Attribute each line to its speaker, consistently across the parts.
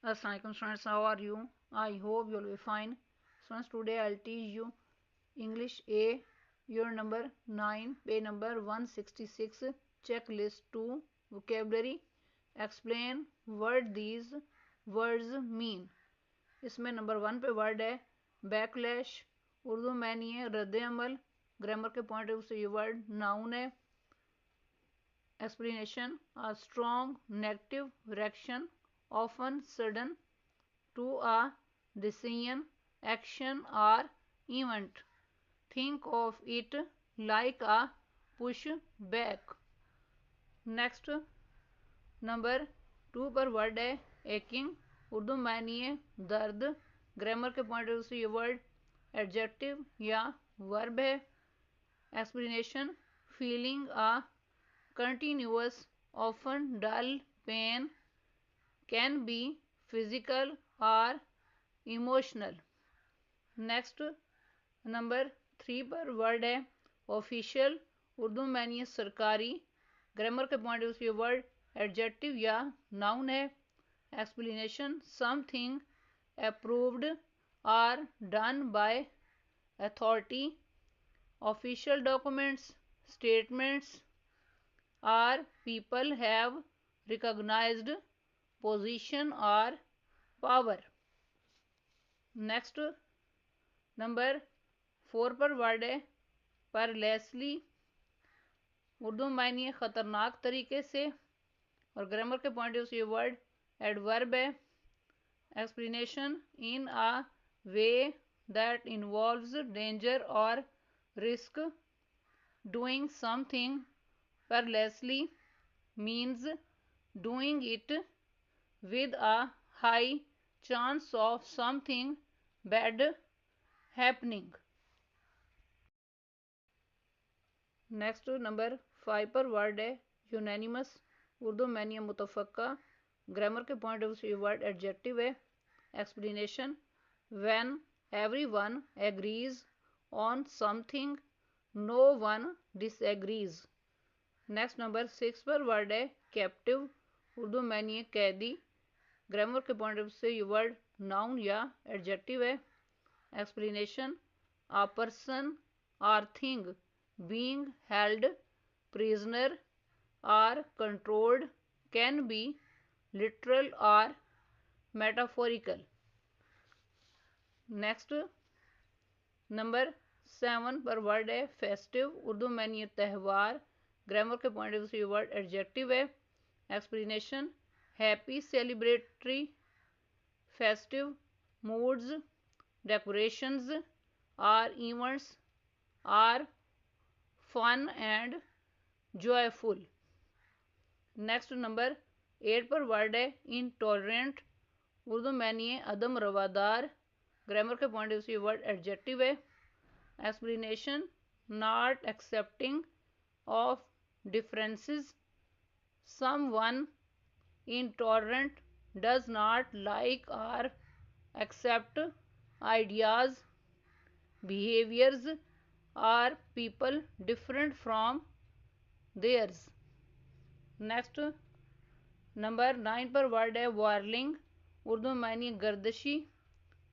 Speaker 1: Assalamualaikum students, how are you? I hope you will be fine. Students, today I'll teach you English A, year number 9, page number 166, checklist 2, vocabulary, explain what these words mean. इसमें number 1 पे word है backlash, Urdu में नहीं है रद्द अमल, grammar के point of view से ये वर्ड नाउन है. Explanation: a strong negative reaction, often sudden, to a decision, action, or event. Think of it like a push back. Next number 2 पर वर्ड है एकिंग, उर्दू में नहीं है दर्द, ग्रामर के पॉइंट ऑफ व्यू से ये वर्ड एडजेक्टिव या वर्ब है. Explanation: feeling a continuous, often dull pain, can be physical or emotional. Next number 3 पर वर्ड है ऑफिशियल, उर्दू में नहीं है सरकारी, ग्रामर के point of view word adjective या नाउन है. एक्सप्लेनेशन: समथिंग अप्रूव्ड और done by authority, official documents, statements, or people have recognized position or power. Next number 4 पर वर्ड है परलेसली, उर्दू में नहीं है खतरनाक तरीके से, और ग्रामर के point of view word adverb है. Explanation: in a way that involves danger और risk. Doing something carelessly means doing it with a high chance of something bad happening. Next number 5 पर वर्ड है unanimous, Urdu में नहीं है मुतफक्का, grammar के point of view word adjective है. Explanation: when everyone agrees on something, no one disagrees. Next number 6 पर word है कैप्टिव, उर्दू में नहीं है कैदी, ग्रामर के पॉइंट ऑफ व्यू से ये वर्ड नाउन या एडजेक्टिव है. एक्सप्लेनेशन: अ पर्सन और थिंग बीइंग हेल्ड प्रिजनर और कंट्रोल्ड, कैन बी लिटरल और मेटाफोरिकल. नेक्स्ट नंबर 7 पर वर्ड है फेस्टिव, उर्दू में नहीं है त्यौहार, ग्रामर के point of view word adjective है. Explanation: happy celebratory festive moods, decorations और events are fun and joyful. Next number 8 पर वर्ड है इनटॉलरेंट, उर्दू में नहीं है अदम रवादार, ग्रामर के point of view word adjective है. Explanation: not accepting of differences. Someone intolerant does not like or accept ideas, behaviors, or people different from theirs. Next number 9 पर वर्ड है वार्लिंग, उर्दू में नहीं गर्दशी,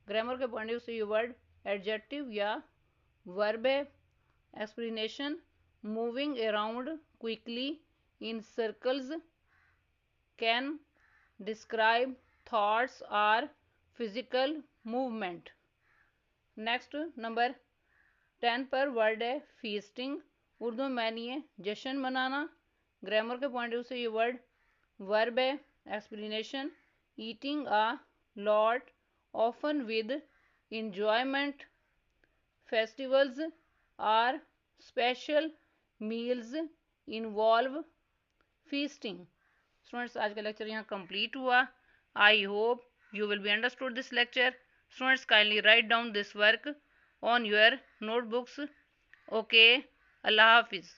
Speaker 1: ग्रामर के पॉइंट ऑफ व्यू से ये word adjective या verb है. Explanation: moving around quickly in circles, can describe thoughts or physical movement. Next number 10 पर वर्ड है फीस्टिंग, उर्दू में नहीं है जश्न मनाना, ग्रामर के पॉइंट ऑफ व्यू से ये वर्ड वर्ब है. Explanation: eating a lot often with enjoyment. Festivals are special meals involve feasting. Students, आज का लेक्चर यहाँ कंप्लीट हुआ. I hope you will be understood this lecture. Students, kindly write down this work on your notebooks. Okay, Allah Hafiz.